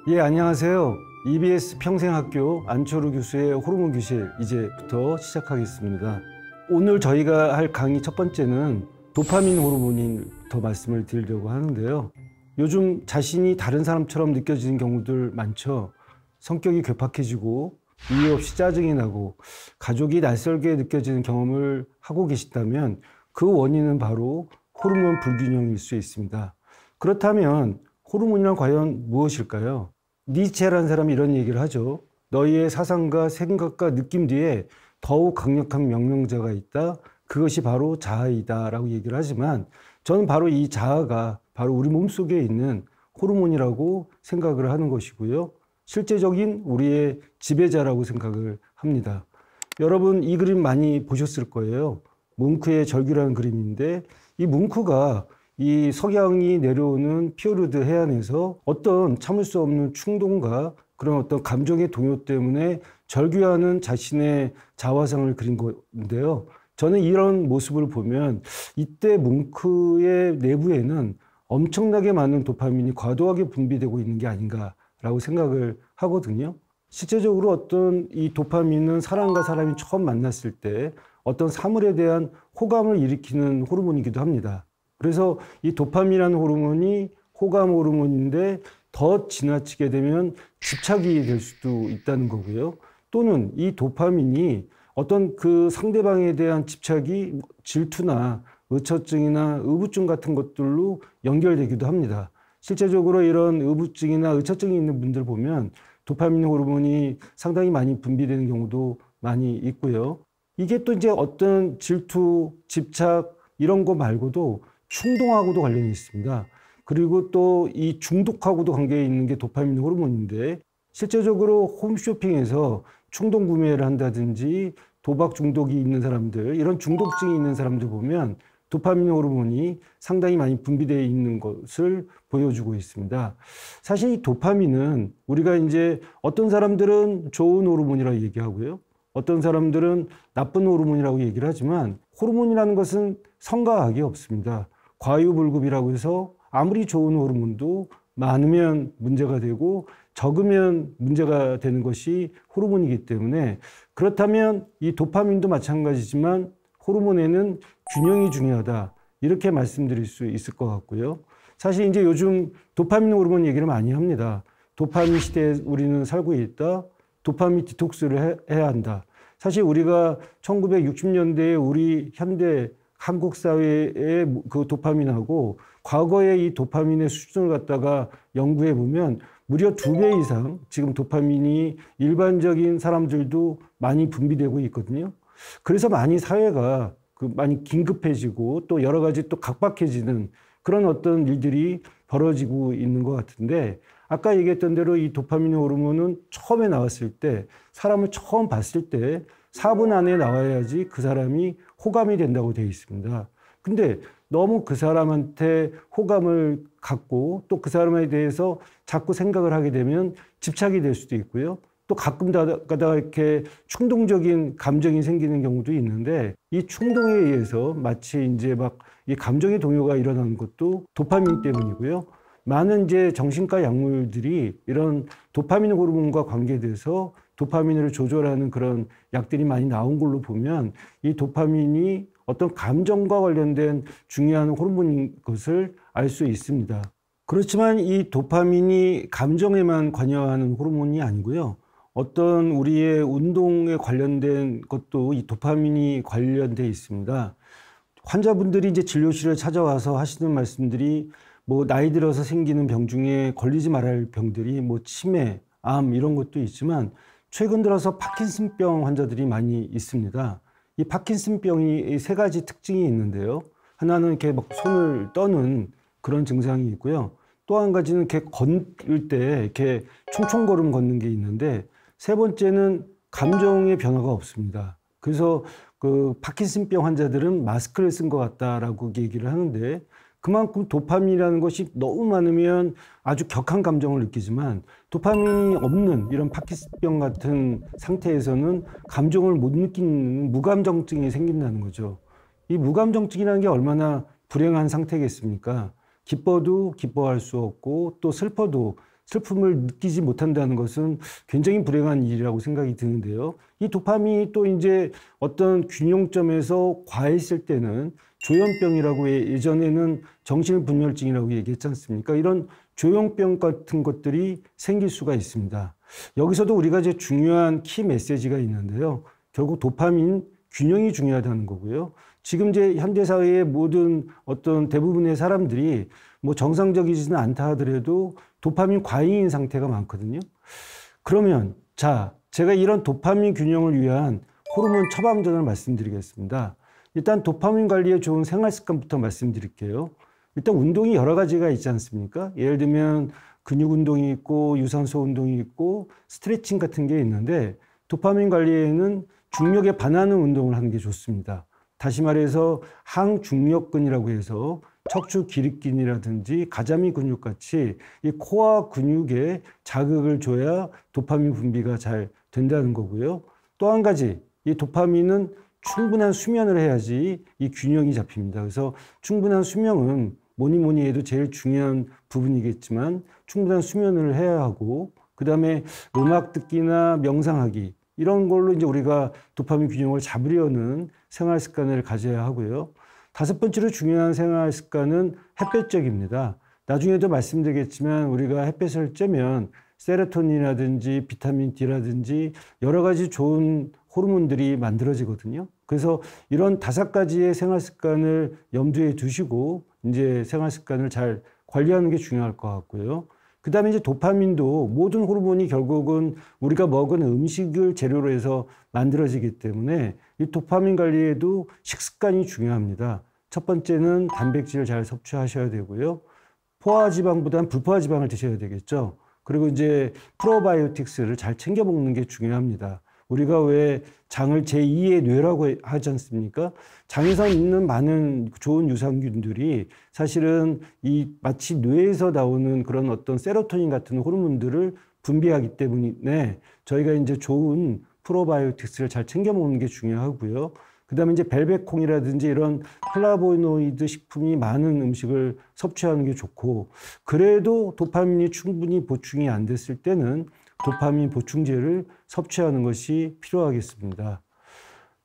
예, 안녕하세요. EBS 평생학교 안철우 교수의 호르몬 교실 이제부터 시작하겠습니다. 오늘 저희가 할 강의 첫 번째는 도파민 호르몬부터 말씀을 드리려고 하는데요. 요즘 자신이 다른 사람처럼 느껴지는 경우들 많죠. 성격이 괴팍해지고 이유 없이 짜증이 나고 가족이 낯설게 느껴지는 경험을 하고 계시다면 그 원인은 바로 호르몬 불균형일 수 있습니다. 그렇다면 호르몬이란 과연 무엇일까요? 니체라는 사람이 이런 얘기를 하죠. 너희의 사상과 생각과 느낌 뒤에 더욱 강력한 명령자가 있다. 그것이 바로 자아이다 라고 얘기를 하지만 저는 바로 이 자아가 바로 우리 몸속에 있는 호르몬이라고 생각을 하는 것이고요. 실제적인 우리의 지배자라고 생각을 합니다. 여러분 이 그림 많이 보셨을 거예요. 뭉크의 절규라는 그림인데 이 뭉크가 이 석양이 내려오는 피오르드 해안에서 어떤 참을 수 없는 충동과 그런 어떤 감정의 동요 때문에 절규하는 자신의 자화상을 그린 건데요. 저는 이런 모습을 보면 이때 뭉크의 내부에는 엄청나게 많은 도파민이 과도하게 분비되고 있는 게 아닌가라고 생각을 하거든요. 실제적으로 어떤 이 도파민은 사람과 사람이 처음 만났을 때 어떤 사물에 대한 호감을 일으키는 호르몬이기도 합니다. 그래서 이 도파민이라는 호르몬이 호감 호르몬인데 더 지나치게 되면 집착이 될 수도 있다는 거고요. 또는 이 도파민이 어떤 그 상대방에 대한 집착이 질투나 의처증이나 의부증 같은 것들로 연결되기도 합니다. 실제적으로 이런 의부증이나 의처증이 있는 분들 보면 도파민 호르몬이 상당히 많이 분비되는 경우도 많이 있고요. 이게 또 이제 어떤 질투, 집착 이런 거 말고도 충동하고도 관련이 있습니다. 그리고 또 이 중독하고도 관계가 있는 게 도파민 호르몬인데 실제적으로 홈쇼핑에서 충동 구매를 한다든지 도박 중독이 있는 사람들, 이런 중독증이 있는 사람들 보면 도파민 호르몬이 상당히 많이 분비되어 있는 것을 보여주고 있습니다. 사실 이 도파민은 우리가 이제 어떤 사람들은 좋은 호르몬이라고 얘기하고요. 어떤 사람들은 나쁜 호르몬이라고 얘기를 하지만 호르몬이라는 것은 성과학이 없습니다. 과유불급이라고 해서 아무리 좋은 호르몬도 많으면 문제가 되고 적으면 문제가 되는 것이 호르몬이기 때문에 그렇다면 이 도파민도 마찬가지지만 호르몬에는 균형이 중요하다. 이렇게 말씀드릴 수 있을 것 같고요. 사실 이제 요즘 도파민 호르몬 얘기를 많이 합니다. 도파민 시대에 우리는 살고 있다. 도파민 디톡스를 해야 한다. 사실 우리가 1960년대에 우리 현대 한국 사회의 그 도파민하고 과거의 이 도파민의 수준을 갖다가 연구해 보면 무려 2배 이상 지금 도파민이 일반적인 사람들도 많이 분비되고 있거든요. 그래서 많이 사회가 많이 긴급해지고 또 여러 가지 또 각박해지는 그런 어떤 일들이 벌어지고 있는 것 같은데 아까 얘기했던 대로 이 도파민 호르몬은 처음에 나왔을 때 사람을 처음 봤을 때 4분 안에 나와야지 그 사람이 호감이 된다고 되어 있습니다. 근데 너무 그 사람한테 호감을 갖고 또 그 사람에 대해서 자꾸 생각을 하게 되면 집착이 될 수도 있고요. 또 가끔 가다가 이렇게 충동적인 감정이 생기는 경우도 있는데 이 충동에 의해서 마치 이제 막 이 감정의 동요가 일어나는 것도 도파민 때문이고요. 많은 이제 정신과 약물들이 이런 도파민 호르몬과 관계돼서 도파민을 조절하는 그런 약들이 많이 나온 걸로 보면 이 도파민이 어떤 감정과 관련된 중요한 호르몬인 것을 알 수 있습니다. 그렇지만 이 도파민이 감정에만 관여하는 호르몬이 아니고요. 어떤 우리의 운동에 관련된 것도 이 도파민이 관련되어 있습니다. 환자분들이 이제 진료실에 찾아와서 하시는 말씀들이 뭐 나이 들어서 생기는 병 중에 걸리지 말아야 할 병들이 뭐 치매, 암 이런 것도 있지만 최근 들어서 파킨슨병 환자들이 많이 있습니다. 이 파킨슨병이 3가지 특징이 있는데요. 하나는 이렇게 막 손을 떠는 그런 증상이 있고요. 또 한 가지는 이렇게 걸을 때 이렇게 총총걸음 걷는 게 있는데 세 번째는 감정의 변화가 없습니다. 그래서 그 파킨슨병 환자들은 마스크를 쓴 것 같다라고 얘기를 하는데 그만큼 도파민이라는 것이 너무 많으면 아주 격한 감정을 느끼지만 도파민이 없는 이런 파킨슨병 같은 상태에서는 감정을 못 느끼는 무감정증이 생긴다는 거죠. 이 무감정증이라는 게 얼마나 불행한 상태겠습니까? 기뻐도 기뻐할 수 없고 또 슬퍼도 슬픔을 느끼지 못한다는 것은 굉장히 불행한 일이라고 생각이 드는데요. 이 도파민이 또 이제 어떤 균형점에서 과했을 때는 조현병이라고 예전에는 정신분열증이라고 얘기했지 않습니까? 이런 조현병 같은 것들이 생길 수가 있습니다. 여기서도 우리가 이제 중요한 키 메시지가 있는데요. 결국 도파민 균형이 중요하다는 거고요. 지금 이제 현대사회의 모든 어떤 대부분의 사람들이 뭐 정상적이지는 않다 하더라도 도파민 과잉인 상태가 많거든요. 그러면 자, 제가 이런 도파민 균형을 위한 호르몬 처방전을 말씀드리겠습니다. 일단 도파민 관리에 좋은 생활 습관부터 말씀드릴게요. 일단 운동이 여러 가지가 있지 않습니까? 예를 들면 근육 운동이 있고 유산소 운동이 있고 스트레칭 같은 게 있는데 도파민 관리에는 중력에 반하는 운동을 하는 게 좋습니다. 다시 말해서 항중력근이라고 해서 척추 기립근이라든지 가자미 근육 같이 이 코어 근육에 자극을 줘야 도파민 분비가 잘 된다는 거고요. 또 한 가지, 이 도파민은 충분한 수면을 해야지 이 균형이 잡힙니다. 그래서 충분한 수면은 뭐니 해도 제일 중요한 부분이겠지만 충분한 수면을 해야 하고, 그 다음에 음악 듣기나 명상하기 이런 걸로 이제 우리가 도파민 균형을 잡으려는 생활 습관을 가져야 하고요. 다섯 번째로 중요한 생활 습관은 햇볕쬐기입니다. 나중에도 말씀드리겠지만 우리가 햇볕을 쬐면 세로토닌이라든지 비타민 D라든지 여러 가지 좋은 호르몬들이 만들어지거든요. 그래서 이런 다섯 가지의 생활 습관을 염두에 두시고 이제 생활 습관을 잘 관리하는 게 중요할 것 같고요. 그 다음에 이제 도파민도 모든 호르몬이 결국은 우리가 먹은 음식을 재료로 해서 만들어지기 때문에 이 도파민 관리에도 식습관이 중요합니다. 첫 번째는 단백질을 잘 섭취하셔야 되고요. 포화지방보다는 불포화지방을 드셔야 되겠죠. 그리고 이제 프로바이오틱스를 잘 챙겨 먹는 게 중요합니다. 우리가 왜 장을 제2의 뇌라고 하지 않습니까? 장에서 있는 많은 좋은 유산균들이 사실은 이 마치 뇌에서 나오는 그런 어떤 세로토닌 같은 호르몬들을 분비하기 때문에 저희가 이제 좋은 프로바이오틱스를 잘 챙겨 먹는 게 중요하고요. 그 다음에 이제 벨베콩이라든지 이런 플라보노이드 식품이 많은 음식을 섭취하는 게 좋고, 그래도 도파민이 충분히 보충이 안 됐을 때는 도파민 보충제를 섭취하는 것이 필요하겠습니다.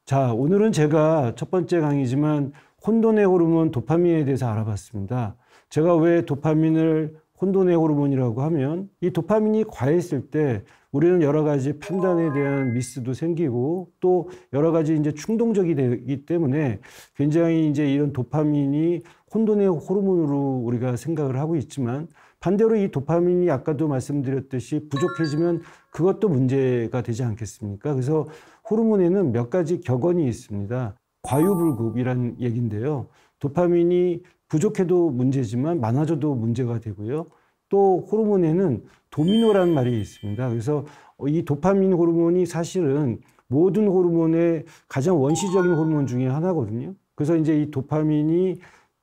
자, 오늘은 제가 첫 번째 강의지만 혼돈의 호르몬 도파민에 대해서 알아봤습니다. 제가 왜 도파민을 혼돈의 호르몬이라고 하면 이 도파민이 과했을 때 우리는 여러 가지 판단에 대한 미스도 생기고 또 여러 가지 이제 충동적이 되기 때문에 굉장히 이제 이런 도파민이 혼돈의 호르몬으로 우리가 생각을 하고 있지만, 반대로 이 도파민이 아까도 말씀드렸듯이 부족해지면 그것도 문제가 되지 않겠습니까? 그래서 호르몬에는 몇 가지 격언이 있습니다. 과유불급이라는 얘기인데요. 도파민이 부족해도 문제지만 많아져도 문제가 되고요. 또 호르몬에는 도미노라는 말이 있습니다. 그래서 이 도파민 호르몬이 사실은 모든 호르몬의 가장 원시적인 호르몬 중에 하나거든요. 그래서 이제 이 도파민이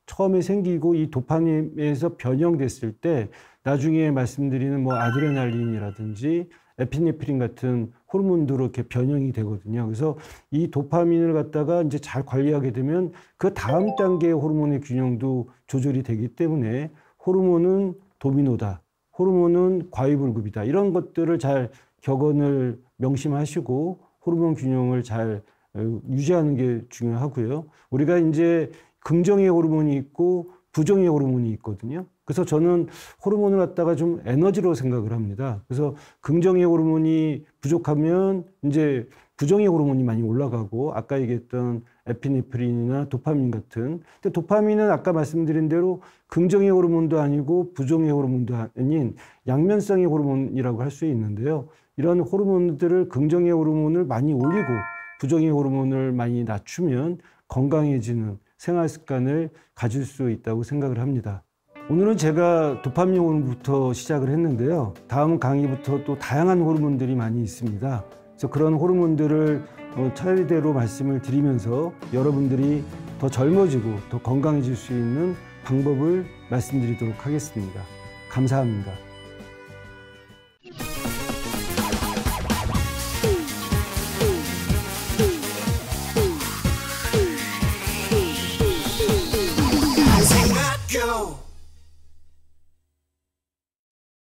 처음에 생기고 이 도파민에서 변형됐을 때 나중에 말씀드리는 뭐 아드레날린이라든지 에피네프린 같은 호르몬들로 이렇게 변형이 되거든요. 그래서 이 도파민을 갖다가 이제 잘 관리하게 되면 그 다음 단계의 호르몬의 균형도 조절이 되기 때문에 호르몬은 도미노다, 호르몬은 과유불급이다, 이런 것들을 잘 격언을 명심하시고 호르몬 균형을 잘 유지하는 게 중요하고요. 우리가 이제 긍정의 호르몬이 있고 부정의 호르몬이 있거든요. 그래서 저는 호르몬을 갖다가 좀 에너지로 생각을 합니다. 그래서 긍정의 호르몬이 부족하면 이제 부정의 호르몬이 많이 올라가고, 아까 얘기했던 에피네프린이나 도파민 같은, 근데 도파민은 아까 말씀드린 대로 긍정의 호르몬도 아니고 부정의 호르몬도 아닌 양면성의 호르몬이라고 할 수 있는데요. 이런 호르몬들을, 긍정의 호르몬을 많이 올리고 부정의 호르몬을 많이 낮추면 건강해지는 생활 습관을 가질 수 있다고 생각을 합니다. 오늘은 제가 도파민 호르몬부터 시작을 했는데요. 다음 강의부터 또 다양한 호르몬들이 많이 있습니다. 그래서 그런 호르몬들을 차례대로 말씀을 드리면서 여러분들이 더 젊어지고 더 건강해질 수 있는 방법을 말씀드리도록 하겠습니다. 감사합니다.